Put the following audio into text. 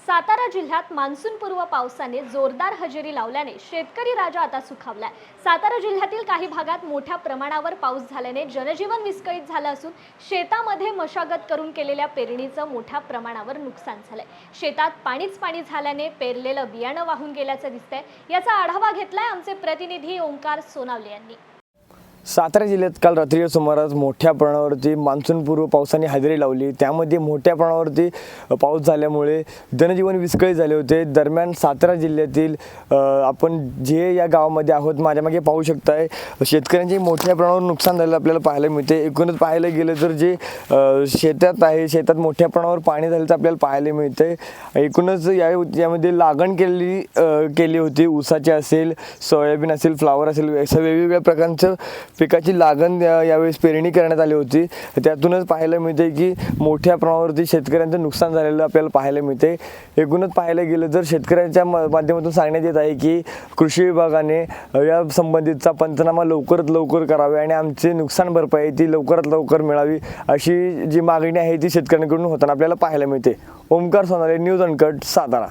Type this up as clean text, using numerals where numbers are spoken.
सातारा जिल्ह्यात मान्सूनपूर्व पावसाने जोरदार हजेरी लावल्याने शेतकरी राजा आता सुखावलाय। सातारा जिल्ह्यातील काही भागात मोठ्या प्रमाणावर पाऊस झाल्याने जनजीवन विस्कळीत झालं असून शेतामध्ये मशागत करून केलेल्या पेरणीचं मोठ्या प्रमाणावर नुकसान झालंय। शेतात पाणीच पाणी झाल्याने पेरलेलं बियाणं वाहून गेल्याचं दिसतंय। याचा आढावा घेतलाय आमचे प्रतिनिधी ओंकार सोनावले यांनी। सातारा जिल्ह्यात काल रात्रीच्या सुमारास मोठ्या प्रमाणावरती मान्सूनपूर्व पावसाने हजेरी लावली। त्यामध्ये मोठ्या प्रमाणावरती पाऊस झाल्यामुळे जनजीवन विस्कळीत झाले होते। दरम्यान सातारा जिल्ह्यातील आपण जे या गावामध्ये आहोत, माझ्या मागे पाहू शकताय, शेतकऱ्यांचे मोठ्या प्रमाणावर नुकसान झालेलं आपल्याला पाहायला मिळते। एकूणच पाहायला गेलं तर जे शेतात आहे, शेतात मोठ्या प्रमाणावर पाणी झाल्याचं आपल्याला पाहायला मिळते। एकूणच यामध्ये लागण केली होती, ऊसाची असेल, सोयाबीन असेल, फ्लावर असेल, अशा वेगवेगळ्या प्रकारचं पिकाची लागण यावेळेस पेरणी करण्यात आली होती। त्यातूनच पाहायला मिळते की मोठ्या प्रमाणावरती शेतकऱ्यांचं नुकसान झालेलं आपल्याला पाहायला मिळते। एकूणच पाहायला गेलं तर शेतकऱ्यांच्या माध्यमातून सांगण्यात येत आहे की कृषी विभागाने या संबंधितचा पंचनामा लवकरात लवकर करावे आणि आमची नुकसान भरपाई ती लवकरात लवकर मिळावी, अशी जी मागणी आहे ती शेतकऱ्यांकडून होताना आपल्याला पाहायला मिळते। Omkar Sonawale, news uncut, Satara.